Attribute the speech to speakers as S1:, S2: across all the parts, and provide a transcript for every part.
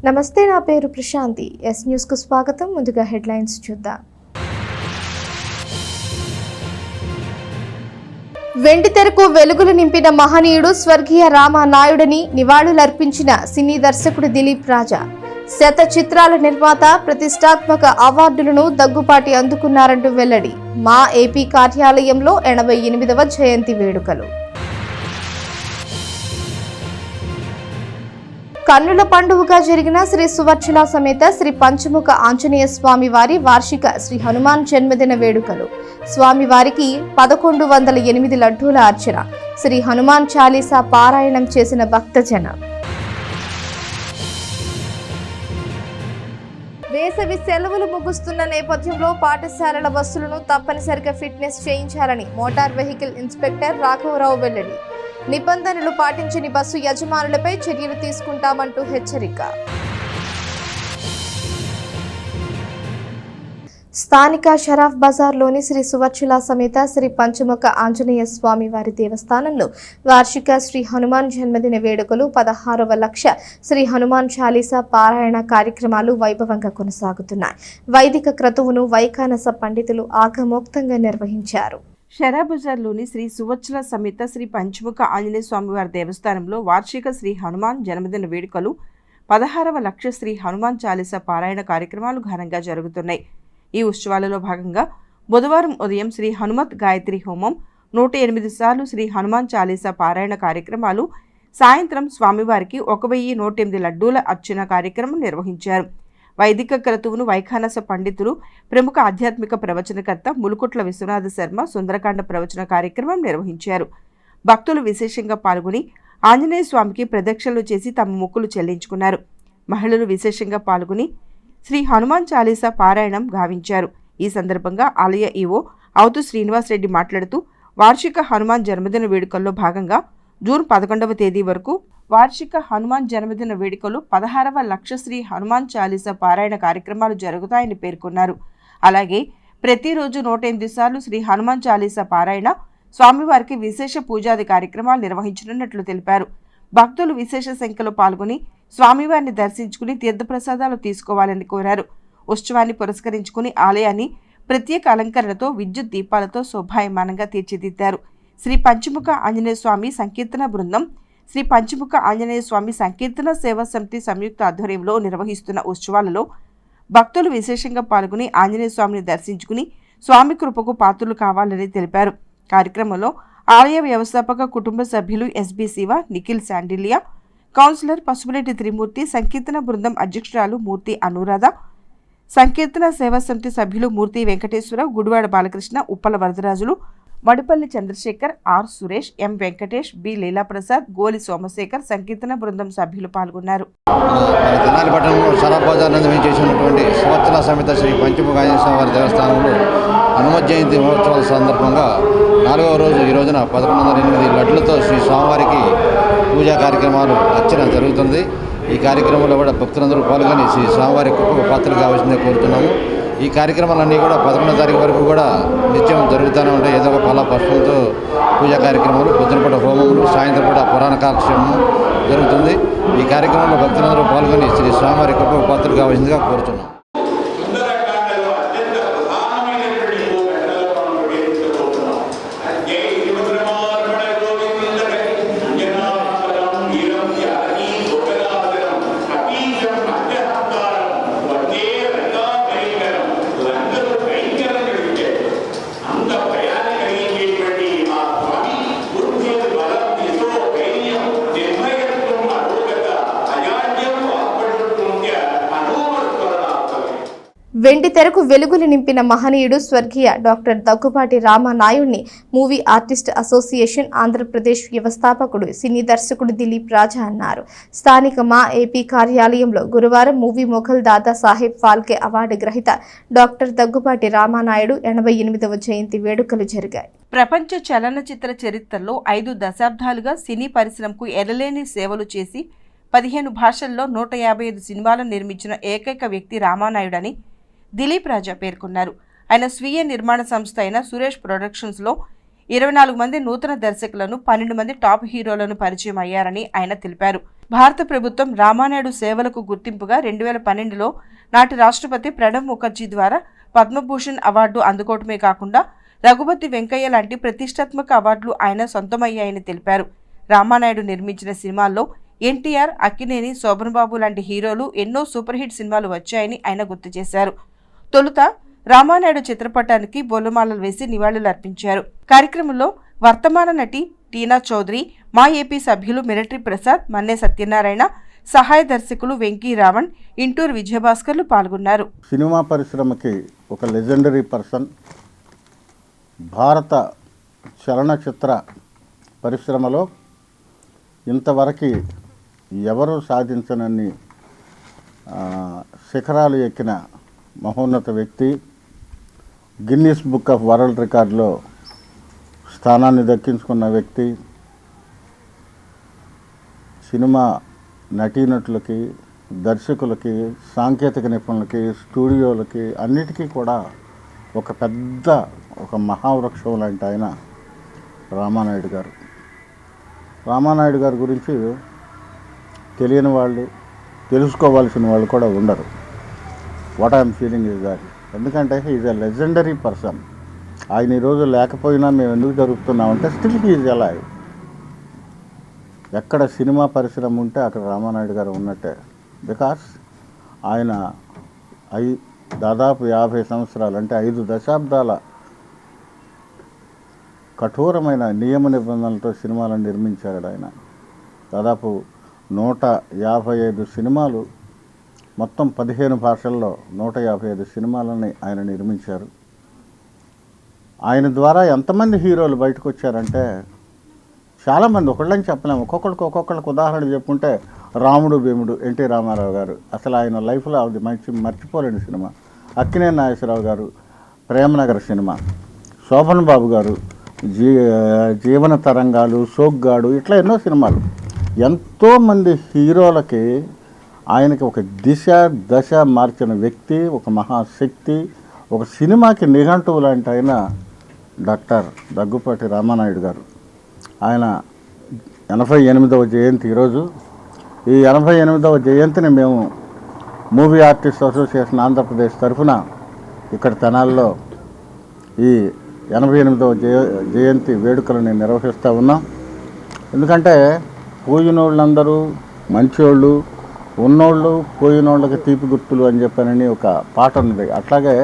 S1: నమస్తే, నా పేరు ప్రశాంతి. ఎస్ న్యూస్ కు స్వాగతం. ముందుగా హెడ్లైన్స్ చూద్దాం. వెండితెరకు వెలుగులు నింపిన మహనీయుడు స్వర్గీయ రామానాయుడిని నివాళులర్పించిన సినీ దర్శకుడు దిలీప్ రాజా. శత చిత్రాల నిర్మాత, ప్రతిష్టాత్మక అవార్డులను దగ్గుపాటి అందుకున్నారంటూ వెల్లడి. మా ఏపీ కార్యాలయంలో 88వ జయంతి వేడుకలు. కన్నుల పండుగగా జరిగిన శ్రీ సువర్చల సమేత శ్రీ పంచముఖ ఆంజనేయ స్వామి వారి వార్షిక శ్రీ హనుమాన్ జన్మదిన వేడుకలు. స్వామివారికి 1108 లడ్డూల అర్చన. శ్రీ హనుమాన్ చాలీసా పారాయణం చేసిన భక్తజనం. వేసవి సెలవులు ముగుస్తున్న నేపథ్యంలో పాఠశాలల బస్సులను తప్పనిసరిగా ఫిట్నెస్ చేయించాలని మోటార్ వెహికల్ ఇన్స్పెక్టర్ రాఘవరావు వెల్లడి. నిబంధనలు పాటించని బస్సు యజమానులపై చర్యలు తీసుకుంటామంటూ హెచ్చరిక. స్థానిక షరాఫ్ బజార్లోని శ్రీ సువర్చల సమేత శ్రీ పంచముఖ ఆంజనేయ స్వామి వారి దేవస్థానంలో వార్షిక శ్రీ హనుమాన్ జన్మదిన వేడుకలు 16వ లక్ష శ్రీ హనుమాన్ చాలీసా పారాయణ కార్యక్రమాలు వైభవంగా కొనసాగుతున్నాయి. వైదిక క్రతువును వైఖానస పండితులు ఆగమోక్తంగా నిర్వహించారు.
S2: షరాఫ్ బజార్లోని శ్రీ సువర్చల సమేత శ్రీ పంచముఖ ఆంజనేయ స్వామివారి దేవస్థానంలో వార్షిక శ్రీ హనుమాన్ జన్మదిన వేడుకలు 16వ లక్ష శ్రీ హనుమాన్ చాలీసా పారాయణ కార్యక్రమాలు ఘనంగా జరుగుతున్నాయి. ఈ ఉత్సవాలలో భాగంగా బుధవారం ఉదయం శ్రీ హనుమత్ గాయత్రి హోమం, 108 సార్లు శ్రీ హనుమాన్ చాలీసా పారాయణ కార్యక్రమాలు, సాయంత్రం స్వామివారికి 1108 లడ్డూల అర్చన కార్యక్రమం నిర్వహించారు. వైదిక క్రతువును వైఖానస పండితులు, ప్రముఖ ఆధ్యాత్మిక ప్రవచనకర్త ములుకుట్ల విశ్వనాథ శర్మ సుందరకాండ ప్రవచన కార్యక్రమం నిర్వహించారు. భక్తులు విశేషంగా పాల్గొని ఆంజనేయ స్వామికి ప్రదక్షిణలు చేసి తమ మొక్కులు చెల్లించుకున్నారు. మహిళలు విశేషంగా పాల్గొని శ్రీ హనుమాన్ చాలీసా పారాయణం గావించారు. ఈ సందర్భంగా ఆలయ ఈవో అవుతు శ్రీనివాసరెడ్డి మాట్లాడుతూ, వార్షిక హనుమాన్ జన్మదిన వేడుకల్లో భాగంగా జూన్ 11వ తేదీ వరకు వార్షిక హనుమాన్ జన్మదిన వేడుకలు 16వ లక్ష శ్రీ హనుమాన్ చాలీసా పారాయణ కార్యక్రమాలు జరుగుతాయని పేర్కొన్నారు. అలాగే ప్రతిరోజు 108 సార్లు శ్రీ హనుమాన్ చాలీసా పారాయణ, స్వామివారికి విశేష పూజాది కార్యక్రమాలు నిర్వహించనున్నట్లు తెలిపారు. భక్తులు విశేష సంఖ్యలో పాల్గొని స్వామివారిని దర్శించుకుని తీర్థప్రసాదాలు తీసుకోవాలని కోరారు. ఉత్సవాన్ని పురస్కరించుకుని ఆలయాన్ని ప్రత్యేక అలంకరణతో, విద్యుత్ దీపాలతో శోభాయమానంగా తీర్చిదిద్దారు. శ్రీ పంచముఖ ఆంజనేయ స్వామి సంకీర్తన బృందం, శ్రీ పంచముఖ ఆంజనేయ స్వామి సంకీర్తన సేవా సమితి సంయుక్త ఆధ్వర్యంలో నిర్వహిస్తున్న ఉత్సవాలలో భక్తులు విశేషంగా పాల్గొని ఆంజనేయ స్వామిని దర్శించుకుని స్వామి కృపకు పాత్రులు కావాలని తెలిపారు. కార్యక్రమంలో ఆలయ వ్యవస్థాపక కుటుంబ సభ్యులు ఎస్బి శివ, నిఖిల్ శాండిలియా, కౌన్సిలర్ పసుపులేటి త్రిమూర్తి, సంకీర్తన బృందం అధ్యక్షురాలు మూర్తి అనురాధ, సంకీర్తన సేవా సమితి సభ్యులు Murthy Venkateswara Rao, Gudivada Balakrishna, Uppala Varadarajulu, Madupalli Chandrasekhar, R Suresh, M Venkatesh, B Leelaprasad, Goli Somasekhar, సంకీర్తన బృందం సభ్యులు పాల్గొన్నారు.
S3: తెనాలి పట్టణంలో షరాఫ్ బజార్ నందు చేసినటువంటి సువర్చల సమేత శ్రీ పంచముఖ ఆంజనేయ స్వామి వారి దేవస్థానంలో హనుమత్ జయంతి మహోత్సవాల సందర్భంగా 4వ రోజు ఈ రోజున 1108 లడ్లతో శ్రీ స్వామివారికి పూజా కార్యక్రమాలు అర్చన జరుగుతుంది. ఈ కార్యక్రమంలో కూడా భక్తులందరూ పాల్గొని శ్రీ స్వామివారి కృపకు పాత్రలు కావాల్సిందే కోరుతున్నాము. ఈ కార్యక్రమాలన్నీ కూడా 11వ తారీఖు వరకు కూడా నిత్యం జరుగుతూనే ఉంటాయి. ఏదో ఒక ఫల పుష్పంతో పూజా కార్యక్రమాలు, పొద్దునపూట హోమములు, సాయంత్రం పూట పురాణ కాలక్షేమం జరుగుతుంది. ఈ కార్యక్రమంలో భక్తులందరూ పాల్గొని శ్రీ స్వామివారి కృపకు పాత్రలు కావాల్సిందిగా కోరుతున్నాం.
S1: వెండి తెరకు వెలుగులు నింపిన మహనీయుడు స్వర్గీయ డాక్టర్ దగ్గుపాటి రామానాయుడిని మూవీ ఆర్టిస్ట్ అసోసియేషన్ ఆంధ్రప్రదేశ్ వ్యవస్థాపకుడు, సినీ దర్శకుడు దిలీప్ రాజా అన్నారు. స్థానిక మా ఏపీ కార్యాలయంలో గురువారం మూవీ మొఘల్ దాదా సాహెబ్ ఫాల్కే అవార్డు గ్రహీత డాక్టర్ దగ్గుపాటి రామానాయుడు 88వ జయంతి వేడుకలు జరిగాయి.
S2: ప్రపంచ చలనచిత్ర చరిత్రలో 5 దశాబ్దాలుగా సినీ పరిశ్రమకు ఎనలేని సేవలు చేసి 15 భాషల్లో 155 సినిమాలను నిర్మించిన ఏకైక వ్యక్తి రామానాయుడని దిలీప్ రాజా పేర్కొన్నారు. ఆయన స్వీయ నిర్మాణ సంస్థ అయిన సురేష్ ప్రొడక్షన్స్లో 24 మంది నూతన దర్శకులను, 12 మంది టాప్ హీరోలను పరిచయం అయ్యారని ఆయన తెలిపారు. భారత ప్రభుత్వం రామానాయుడు సేవలకు గుర్తింపుగా 2012లో నాటి రాష్ట్రపతి ప్రణబ్ ముఖర్జీ ద్వారా పద్మభూషణ్ అవార్డు అందుకోవటమే కాకుండా రఘుపతి వెంకయ్య లాంటి ప్రతిష్టాత్మక అవార్డులు ఆయన సొంతమయ్యాయని తెలిపారు. రామానాయుడు నిర్మించిన సినిమాల్లో ఎన్టీఆర్, అక్కినేని, శోభన్ బాబు లాంటి హీరోలు ఎన్నో సూపర్ హిట్ సినిమాలు వచ్చాయని ఆయన గుర్తు చేశారు. తొలుత రామానాయుడు చిత్రపటానికి బొల్లమాలలు వేసి నివాళులు అర్పించారు. కార్యక్రమంలో వర్తమాన నటి టీనా చౌదరి, మా ఏపీ సభ్యులు మిలిటరీ ప్రసాద్, మన్నే సత్యనారాయణ, సహాయ దర్శకులు వెంకీ రావణ్, ఇంటూరు విజయభాస్కర్లు పాల్గొన్నారు.
S4: సినిమా పరిశ్రమకి ఒక లెజెండరీ పర్సన్, భారత చలనచిత్ర పరిశ్రమలో ఇంతవరకు ఎవరు సాధించనన్ని శిఖరాలు ఎక్కిన మహోన్నత వ్యక్తి, గిన్నిస్ బుక్ ఆఫ్ వరల్డ్ రికార్డులో స్థానాన్ని దక్కించుకున్న వ్యక్తి, సినిమా నటీనటులకి, దర్శకులకి, సాంకేతిక నిపుణులకి, స్టూడియోలకి అన్నిటికీ కూడా ఒక మహావృక్షం లాంటి ఆయన రామానాయుడు గారు. రామానాయుడు గారి గురించి తెలియని వాళ్ళు, తెలుసుకోవాల్సిన వాళ్ళు కూడా ఉండరు. What I'm feeling is that, ఎందుకంటే ఈజ్ ఎ లెజెండరీ పర్సన్. ఆయన ఈరోజు లేకపోయినా మేము ఎందుకు జరుగుతున్నామంటే స్టిల్ హీ ఈజ్ అలైవ్. ఎక్కడ సినిమా పరిశ్రమ ఉంటే అక్కడ రామానాయుడు గారు ఉన్నట్టే. బికాస్ ఆయన దాదాపు 50 సంవత్సరాలు అంటే 5 దశాబ్దాల కఠోరమైన నియమ నిబంధనలతో సినిమాలను నిర్మించాడు ఆయన. దాదాపు 155 సినిమాలు, మొత్తం 15 భాషల్లో 155 సినిమాలని ఆయన నిర్మించారు. ఆయన ద్వారా ఎంతమంది హీరోలు బయటకు వచ్చారంటే చాలామంది, ఒకళ్ళని చెప్పలేము. ఒక్కొక్కరికి ఉదాహరణ చెప్పుకుంటే రాముడు భీముడు ఎన్టీ రామారావు గారు, అసలు ఆయన లైఫ్లో అది మర్చిపోలేని సినిమా. అక్కినేని నాగేశ్వరరావు గారు ప్రేమనగర్ సినిమా, శోభన్ బాబు గారు జీవన తరంగాలు, సోగ్గాడు, ఇట్లా ఎన్నో సినిమాలు. ఎంతోమంది హీరోలకి ఆయనకి ఒక దశ మార్చిన వ్యక్తి, ఒక మహాశక్తి, ఒక సినిమాకి నిఘంటువు లాంటి ఆయన డాక్టర్ దగ్గుపాటి రామానాయుడు గారు. ఆయన 88వ జయంతి ఈరోజు. ఈ 88వ జయంతిని మేము మూవీ ఆర్టిస్ట్ అసోసియేషన్ ఆంధ్రప్రదేశ్ తరఫున ఇక్కడ తెనాల్లో ఈ 88వ జయంతి వేడుకలను నిర్వహిస్తూ ఉన్నాం. ఎందుకంటే పోయిన వాళ్ళందరూ మంచోళ్ళు, ఉన్నోళ్ళు పోయినోళ్ళకి తీపి గుర్తులు అని చెప్పానని ఒక పాట ఉంది. అట్లాగే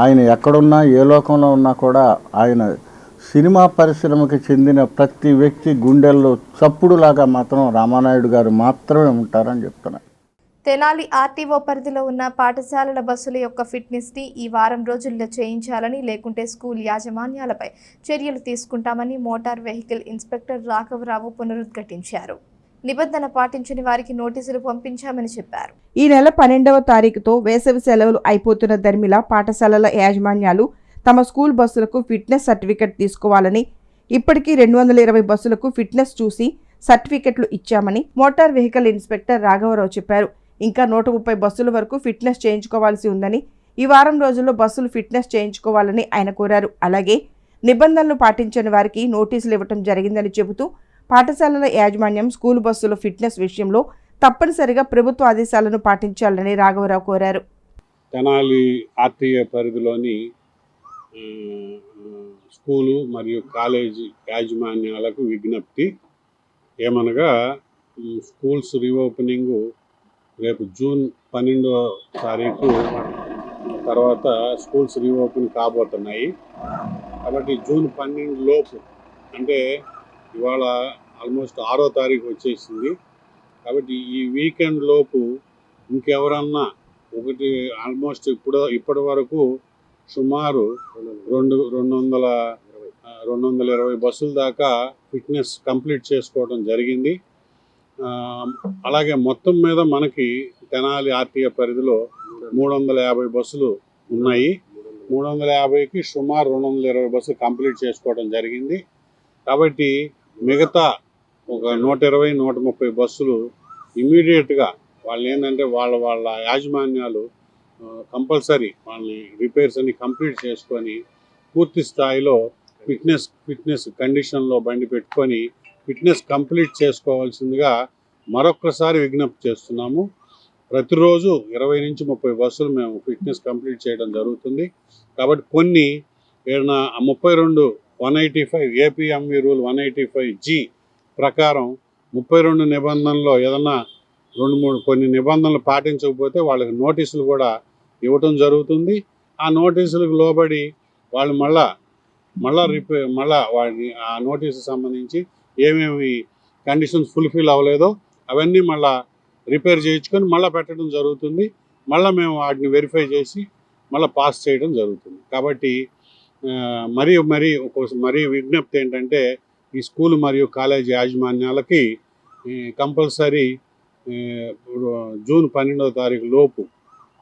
S4: ఆయన ఎక్కడున్నా, ఏ లోకంలో ఉన్నా కూడా ఆయన సినిమా పరిశ్రమకి చెందిన ప్రతి వ్యక్తి గుండెల్లో చప్పుడులాగా మాత్రం రామానాయుడు గారు మాత్రమే ఉంటారని చెప్తున్నారు.
S1: తెనాలి ఆర్టీఓ పరిధిలో ఉన్న పాఠశాలల బస్సుల యొక్క ఫిట్నెస్ని ఈ వారం రోజుల్లో చేయించాలని, లేకుంటే స్కూల్ యాజమాన్యాలపై చర్యలు తీసుకుంటామని మోటార్ వెహికల్ ఇన్స్పెక్టర్ రాఘవరావు పునరుద్ఘాటించారు. నిబంధన పాటించని వారికి నోటీసులు పంపించామని చెప్పారు.
S2: ఈ నెల 12వ తారీఖుతో వేసవి సెలవులు అయిపోతున్న దర్మిలా పాఠశాలల యాజమాన్యాలు తమ స్కూల్ బస్సులకు ఫిట్నెస్ సర్టిఫికెట్ తీసుకోవాలని, ఇప్పటికీ 220 బస్సులకు ఫిట్నెస్ చూసి సర్టిఫికెట్లు ఇచ్చామని మోటార్ వెహికల్ ఇన్స్పెక్టర్ రాఘవరావు చెప్పారు. ఇంకా 130 బస్సుల వరకు ఫిట్నెస్ చేయించుకోవాల్సి ఉందని, ఈ వారం రోజుల్లో బస్సులు ఫిట్నెస్ చేయించుకోవాలని ఆయన కోరారు. అలాగే నిబంధనలు పాటించని వారికి నోటీసులు ఇవ్వడం జరిగిందని చెబుతూ పాఠశాలల యాజమాన్యం స్కూల్ బస్సుల ఫిట్నెస్ విషయంలో తప్పనిసరిగా ప్రభుత్వ ఆదేశాలను పాటించాలని రాఘవరావు కోరారు.
S5: తెనాలి ఆర్టీఏ పరిధిలోని స్కూలు మరియు కాలేజీ యాజమాన్యాలకు విజ్ఞప్తి ఏమనగా, స్కూల్స్ రీఓపెనింగ్ రేపు జూన్ 12వ తారీఖు తర్వాత స్కూల్స్ రీఓపెన్ కాబోతున్నాయి. కాబట్టి జూన్ 12 లోపు, అంటే ఇవాళ ఆల్మోస్ట్ 6వ తారీఖు వచ్చేసింది. కాబట్టి ఈ వీకెండ్ లోపు ఇంకెవరన్నా ఆల్మోస్ట్ ఇప్పటి వరకు సుమారు 220 బస్సుల దాకా ఫిట్నెస్ కంప్లీట్ చేసుకోవడం జరిగింది. అలాగే మొత్తం మీద మనకి తెనాలి ఆర్టీఏ పరిధిలో 350 బస్సులు ఉన్నాయి. 350కి సుమారు 220 బస్సులు కంప్లీట్ చేసుకోవడం జరిగింది. కాబట్టి మిగతా ఒక 120-130 బస్సులు ఇమీడియట్గా వాళ్ళు ఏంటంటే వాళ్ళ యాజమాన్యాలు కంపల్సరీ వాళ్ళని రిపేర్స్ అన్ని కంప్లీట్ చేసుకొని పూర్తి స్థాయిలో ఫిట్నెస్ కండిషన్లో బండి పెట్టుకొని ఫిట్నెస్ కంప్లీట్ చేసుకోవాల్సిందిగా మరొక్కసారి విజ్ఞప్తి చేస్తున్నాము. ప్రతిరోజు 20 నుంచి 30 బస్సులు మేము ఫిట్నెస్ కంప్లీట్ చేయడం జరుగుతుంది. కాబట్టి కొన్ని 185 ఏపీఎంవి రూల్ 185G ప్రకారం 32 నిబంధనలో ఏదన్నా 2-3 కొన్ని నిబంధనలు పాటించకపోతే వాళ్ళకి నోటీసులు కూడా ఇవ్వటం జరుగుతుంది. ఆ నోటీసులకు లోబడి వాళ్ళు మళ్ళా వాడిని ఆ నోటీసు సంబంధించి ఏమేమి కండిషన్స్ ఫుల్ఫిల్ అవ్వలేదో అవన్నీ మళ్ళా రిపేర్ చేయించుకొని మళ్ళీ పెట్టడం జరుగుతుంది. మళ్ళీ మేము వాటిని వెరిఫై చేసి మళ్ళీ పాస్ చేయడం జరుగుతుంది. కాబట్టి మరీ విజ్ఞప్తి ఏంటంటే ఈ స్కూల్ మరియు కాలేజీ యాజమాన్యాలకి కంపల్సరీ జూన్ 12వ తారీఖు లోపు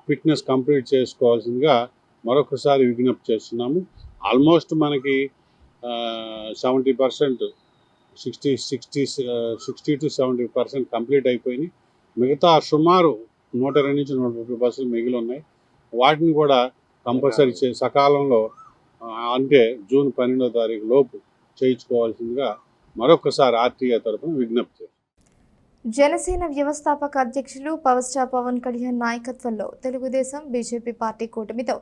S5: ఫిట్నెస్ కంప్లీట్ చేసుకోవాల్సిందిగా మరొకసారి విజ్ఞప్తి చేస్తున్నాము. ఆల్మోస్ట్ మనకి 70% 60 to 70% కంప్లీట్ అయిపోయినాయి. మిగతా సుమారు 120 నుంచి 130 బస్సులు మిగిలి ఉన్నాయి. వాటిని కూడా కంపల్సరీ సకాలంలో అంటే జూన్ 12వ తారీఖు లోపు చేయించుకోవాల్సిందిగా మరొకసారి ఆర్టీఏ తరఫున విజ్ఞప్తి.
S1: జనసేన వ్యవస్థాపక అధ్యక్షులు పవర్ స్టార్ పవన్ కళ్యాణ్ నాయకత్వంలో తెలుగుదేశం బీజేపీ పార్టీ కూటమితో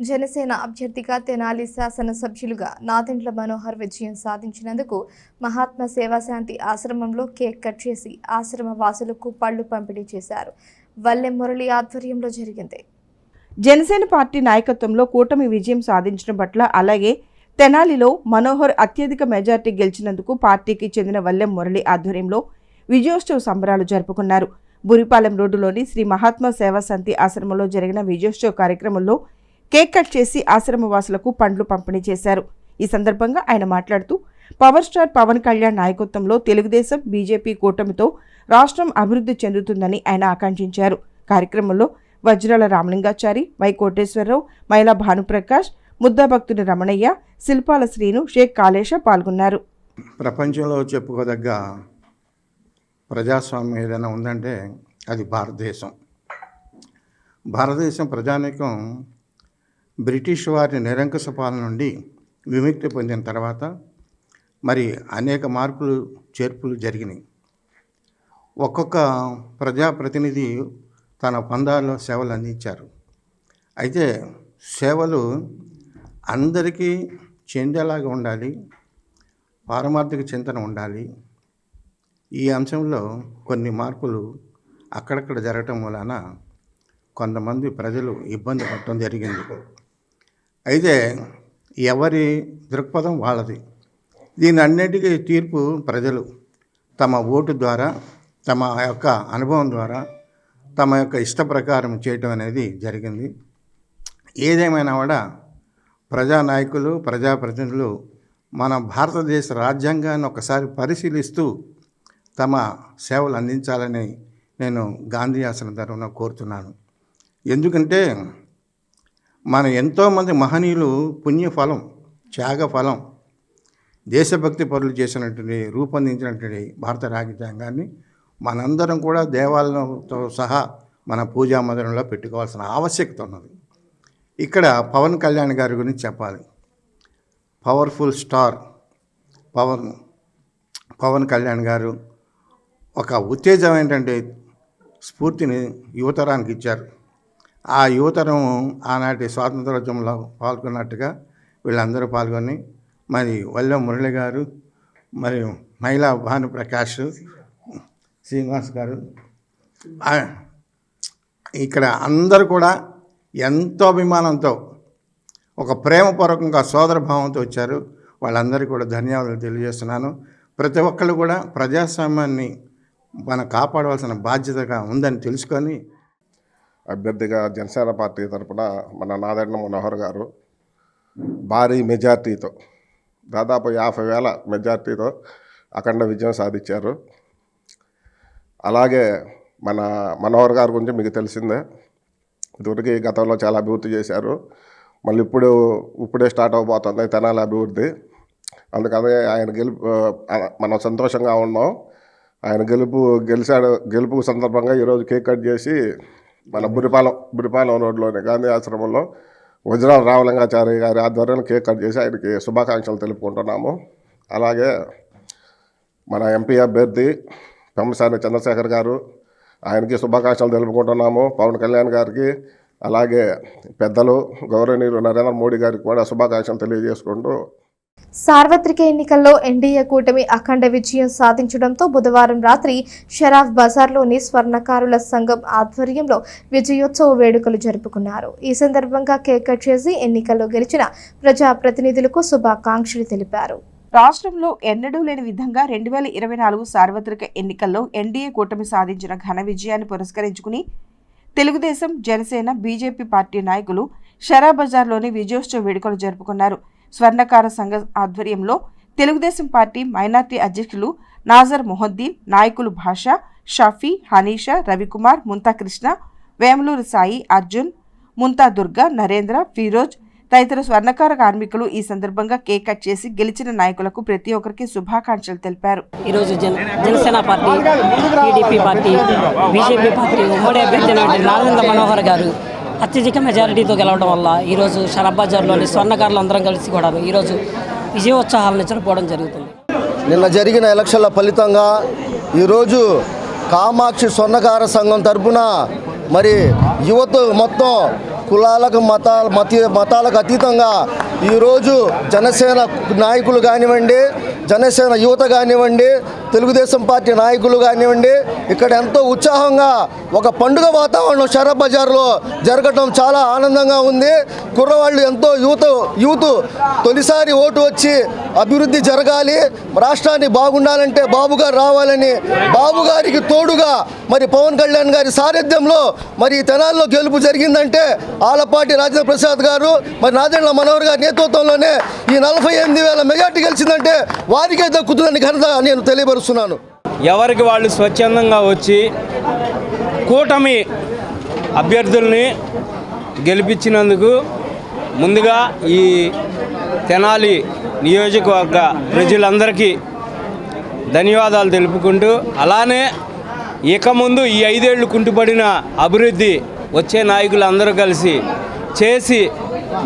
S1: జనసేన అభ్యర్థిగా తెనాలి శాసనసభ్యులుగా నాదెండ్ల మనోహర్ విజయం సాధించినందుకు మహాత్మా సేవాశాంతి ఆశ్రమంలో కేక్ కట్ చేసి ఆశ్రమ వాసులకు పళ్లు పంపిణీ చేశారు. వల్లె మురళి ఆధ్వర్యంలో జరిగింది.
S2: జనసేన పార్టీ నాయకత్వంలో కూటమి విజయం సాధించడం పట్ల, అలాగే తెనాలిలో మనోహర్ అత్యధిక మెజార్టీ గెలిచినందుకు పార్టీకి చెందిన వల్లె మురళి ఆధ్వర్యంలో విజయోత్సవ సంబరాలు జరుపుకున్నారు. బురిపాలెం రోడ్డులోని శ్రీ మహాత్మా సేవాశాంతి ఆశ్రమంలో జరిగిన విజయోత్సవ కార్యక్రమంలో కేక్ కట్ చేసి ఆశ్రమవాసులకు పండ్లు పంపిణీ చేశారు. ఈ సందర్భంగా ఆయన మాట్లాడుతూ పవర్ స్టార్ పవన్ కళ్యాణ్ నాయకత్వంలో తెలుగుదేశం బీజేపీ కూటమితో రాష్ట్రం అభివృద్ధి చెందుతుందని ఆయన ఆకాంక్షించారు. కార్యక్రమంలో వజ్రాల రామలింగాచారి, వై కోటేశ్వరరావు, మైలా భానుప్రకాష్, ముద్దాభక్తుని రమణయ్య, శిల్పాల శ్రీను, షేక్ కాళేశ పాల్గొన్నారు.
S6: ప్రపంచంలో చెప్పుకోదగ్గ ప్రజాస్వామ్యం ఏదైనా ఉందంటే అది భారతదేశం. భారతదేశం ప్రజానీకం బ్రిటిష్ వారి నిరంకుశ పాలన నుండి విముక్తి పొందిన తర్వాత మరి అనేక మార్పులు చేర్పులు జరిగినాయి. ఒక్కొక్క ప్రజాప్రతినిధి తన పందాల్లో సేవలు అందించారు. అయితే సేవలు అందరికీ చెందేలాగా ఉండాలి, పారమార్థిక చింతన ఉండాలి. ఈ అంశంలో కొన్ని మార్పులు అక్కడక్కడ జరగటం వలన కొంతమంది ప్రజలు ఇబ్బంది పడటం జరిగింది. అయితే ఎవరి దృక్పథం వాళ్ళది. దీని అన్నిటికీ తీర్పు ప్రజలు తమ ఓటు ద్వారా, తమ యొక్క అనుభవం ద్వారా, తమ యొక్క ఇష్ట ప్రకారం చేయటం అనేది జరిగింది. ఏదేమైనా కూడా ప్రజానాయకులు, ప్రజాప్రతినిధులు మన భారతదేశ రాజ్యాంగాన్ని ఒకసారి పరిశీలిస్తూ తమ సేవలు అందించాలని నేను గాంధీ ఆశ్రమం తరఫున కోరుతున్నాను. ఎందుకంటే మన ఎంతోమంది మహనీయులు పుణ్యఫలం, త్యాగఫలం, దేశభక్తి పరులు చేసినటువంటి రూపొందించినటువంటి భారత రాజ్యాంగాన్ని మనందరం కూడా దేవాలయంతో సహా మన పూజా మందిరంలో పెట్టుకోవాల్సిన ఆవశ్యకత ఉన్నది. ఇక్కడ పవన్ కళ్యాణ్ గారి గురించి చెప్పాలి. పవర్ఫుల్ స్టార్ పవన్ కళ్యాణ్ గారు ఒక ఉత్తేజం ఏంటంటే స్ఫూర్తిని యువతరానికి ఇచ్చారు. ఆ యువతరం ఆనాటి స్వాతంత్రోద్యమంలో పాల్గొన్నట్టుగా వీళ్ళందరూ పాల్గొని మరి వల్లె మురళి గారు, మరియు మైలా భానుప్రకాష్, శ్రీనివాస్ గారు, ఇక్కడ అందరూ కూడా ఎంతో అభిమానంతో ఒక ప్రేమపూర్వకంగా సోదరభావంతో వచ్చారు. వాళ్ళందరికీ కూడా ధన్యవాదాలు తెలియజేస్తున్నాను. ప్రతి ఒక్కళ్ళు కూడా ప్రజాస్వామ్యాన్ని మనం కాపాడవలసిన బాధ్యతగా ఉందని తెలుసుకొని
S7: అభ్యర్థిగా జనసేన పార్టీ తరఫున మన నాదెండ్ల మనోహర్ గారు భారీ మెజార్టీతో, దాదాపు 50,000 మెజార్టీతో అఖండ విజయం సాధించారు. అలాగే మన మనోహర్ గారి గురించి మీకు తెలిసిందే, ఇదివరకు గతంలో చాలా అభివృద్ధి చేశారు. మళ్ళీ ఇప్పుడే స్టార్ట్ అవబోతుంది తెనాలి అభివృద్ధి. అందుకని ఆయన మనం సంతోషంగా ఉన్నాం. ఆయన గెలుపు సందర్భంగా ఈరోజు కేక్ కట్ చేసి మన బురిపాలెం రోడ్లోని గాంధీ ఆశ్రమంలో వజ్రాల రామలింగాచారి గారి ఆధ్వర్యంలో కేక్ కట్ చేసి ఆయనకి శుభాకాంక్షలు తెలుపుకుంటున్నాము. అలాగే మన ఎంపీ అభ్యర్థి పెమ్మసాని చంద్రశేఖర్ గారు, ఆయనకి శుభాకాంక్షలు తెలుపుకుంటున్నాము. పవన్ కళ్యాణ్ గారికి, అలాగే పెద్దలు గౌరవనీయులు నరేంద్ర మోడీ గారికి కూడా శుభాకాంక్షలు తెలియజేసుకుంటూ
S1: సార్వత్రిక ఎన్నికల్లో ఎన్డీఏ కూటమి అఖండ విజయం సాధించడంతో బుధవారం రాత్రి షరాఫ్ బజార్లోని స్వర్ణకారుల సంఘం ఆధ్వర్యంలో విజయోత్సవ వేడుకలు జరుపుకున్నారు. ఈ సందర్భంగా కేక్ కట్ చేసి ఎన్నికల్లో గెలిచిన ప్రజాప్రతినిధులకు శుభాకాంక్షలు తెలిపారు.
S2: రాష్ట్రంలో ఎన్నడూ లేని విధంగా 2024 సార్వత్రిక ఎన్నికల్లో ఎన్డీఏ కూటమి సాధించిన ఘన విజయాన్ని పురస్కరించుకుని తెలుగుదేశం, జనసేన, బీజేపీ పార్టీ నాయకులు షరా బజార్లోని విజయోత్సవ వేడుకలు జరుపుకున్నారు. స్వర్ణకార సంఘ ఆధ్వర్యంలో తెలుగుదేశం పార్టీ మైనార్టీ అధ్యక్షులు నాజర్ మొహద్దీన్, నాయకులు భాషా, షఫీ, హనీషా, రవికుమార్, ముంతా కృష్ణ, వేమలూరు సాయి, అర్జున్, ముంతా దుర్గా, నరేంద్ర, ఫిరోజ్ తదితర స్వర్ణకార కార్మికులు ఈ సందర్భంగా కేక్ కట్ చేసి గెలిచిన నాయకులకు ప్రతి ఒక్కరికి శుభాకాంక్షలు తెలిపారు.
S8: ఈరోజు Janasena party, TDP party, BJP party ఉమ్మడి అభ్యర్థి నారాయణ మనోహర్ గారు అత్యధిక మెజారిటీతో గెలవడం వల్ల ఈరోజు షరాఫ్ బజార్లోని స్వర్ణకారులు అందరం కలిసి కూడా ఈరోజు విజయోత్సవాలను జరుపుకోవడం జరుగుతుంది.
S9: నిన్న జరిగిన ఎలక్షన్ల ఫలితంగా ఈరోజు కామాక్షి స్వర్ణకార సంఘం తరఫున మరి యువత మొత్తం కులాలకు మతాలకు అతీతంగా ఈరోజు జనసేన నాయకులు కానివ్వండి, జనసేన యువత కానివ్వండి, తెలుగుదేశం పార్టీ నాయకులు కానివ్వండి, ఇక్కడ ఎంతో ఉత్సాహంగా ఒక పండుగ వాతావరణం షరాఫ్ బజార్లో జరగటం చాలా ఆనందంగా ఉంది. కుర్రవాళ్ళు ఎంతో యూత్ తొలిసారి ఓటు వచ్చి అభివృద్ధి జరగాలి, రాష్ట్రాన్ని బాగుండాలంటే బాబు గారు రావాలని, బాబు గారికి తోడుగా మరి పవన్ కళ్యాణ్ గారి సారథ్యంలో మరి తెనాల్లో గెలుపు జరిగిందంటే ఆలపాటి రాజేంద్ర ప్రసాద్ గారు మరి నాదెండ్ల మనోహర్ గారి నేతృత్వంలోనే ఈ 48,000 మెజార్టీ గెలిచిందంటే వారికే దక్కుతుందని ఘనత నేను తెలియపరుస్తున్నాను.
S10: ఎవరికి వాళ్ళు స్వచ్ఛందంగా వచ్చి కూటమి అభ్యర్థుల్ని గెలిపించినందుకు ముందుగా ఈ తెనాలి నియోజకవర్గ ప్రజలందరికీ ధన్యవాదాలు తెలుపుకుంటూ, అలానే ఇక ముందు ఈ 5 ఏళ్ళు కుంటుపడిన అభివృద్ధి వచ్చే నాయకులు అందరూ కలిసి చేసి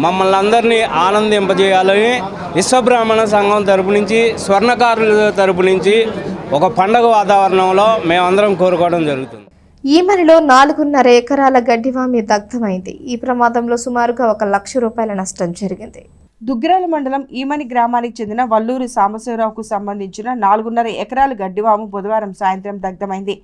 S10: మమ్మల్ని అందరినీ ఆనందింపజేయాలని విశ్వబ్రాహ్మణ సంఘం తరపు నుంచి, స్వర్ణకారుల తరపు నుంచి ఒక పండగ వాతావరణంలో మేమందరం కోరుకోవడం జరుగుతుంది.
S1: ఈమెనలో 4.5 ఎకరాల గడ్డివామి దగ్ధమైంది. ఈ ప్రమాదంలో సుమారుగా 1 లక్ష రూపాయల నష్టం జరిగింది.
S2: దుగ్గిరాల మండలం ఈమని గ్రామానికి చెందిన వల్లూరి సాంబశివరావుకు సంబంధించిన 4.5 ఎకరాల గడ్డివాము బుధవారం సాయంత్రం దగ్ధమైంది.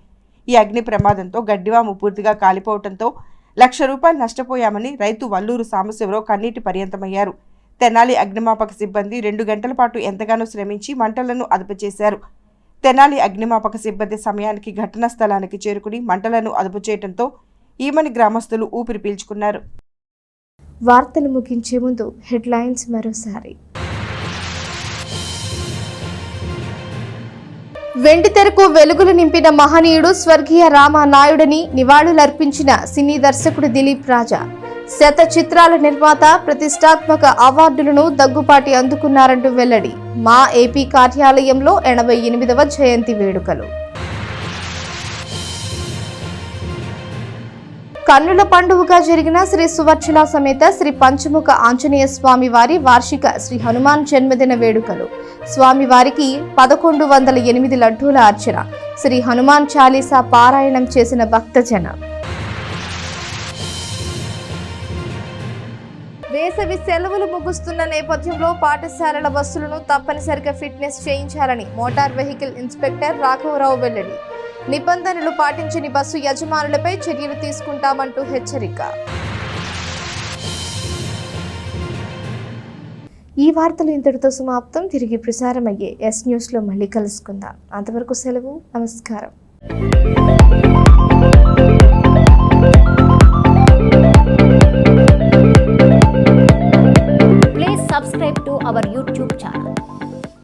S2: ఈ అగ్ని ప్రమాదంతో గడ్డివాము పూర్తిగా కాలిపోవడంతో 1 లక్ష రూపాయలు నష్టపోయామని రైతు వల్లూరు సాంబశివరావు కన్నీటి పర్యంతమయ్యారు. తెనాలి అగ్నిమాపక సిబ్బంది 2 గంటల పాటు ఎంతగానో శ్రమించి మంటలను అదుపు చేశారు. తెనాలి అగ్నిమాపక సిబ్బంది సమయానికి ఘటనా స్థలానికి చేరుకుని మంటలను అదుపు చేయడంతో ఈమని గ్రామస్తులు ఊపిరి పీల్చుకున్నారు.
S1: వార్తలు ముగించే ముందు హెడ్లైన్స్ మరోసారి. వెండితెరకు వెలుగులు నింపిన మహనీయుడు స్వర్గీయ రామానాయుడిని నివాళులర్పించిన సినీ దర్శకుడు దిలీప్ రాజా. శత చిత్రాల నిర్మాత ప్రతిష్టాత్మక అవార్డులను దగ్గుపాటి అందుకున్నారంటూ వెల్లడి. మా ఏపీ కార్యాలయంలో 88వ జయంతి వేడుకలు. కన్నుల పండుగగా జరిగిన శ్రీ సువర్చల సమేత శ్రీ పంచముఖ ఆంజనేయ స్వామి వారి వార్షిక శ్రీ హనుమాన్ జన్మదిన వేడుకలు. స్వామివారికి 1108 లడ్డూల అర్చన. శ్రీ హనుమాన్ చాలీసా పారాయణం చేసిన భక్తజనం. వేసవి సెలవులు ముగుస్తున్న నేపథ్యంలో పాఠశాలల బస్సులను తప్పనిసరిగా ఫిట్నెస్ చేయించాలని మోటార్ వెహికల్ ఇన్స్పెక్టర్ రాఘవరావు వెల్లడి. నిబంధనలు పాటించని బస్సు యజమానులపై చర్యలు తీసుకుంటామంటూ హెచ్చరిక. ఈ వార్తలు ఇంతటితో సమాప్తం. తిరిగి ప్రసారమయ్యే ఎస్ న్యూస్లో మళ్ళీ కలుసుకుందాం. అంతవరకు సెలవు. నమస్కారం.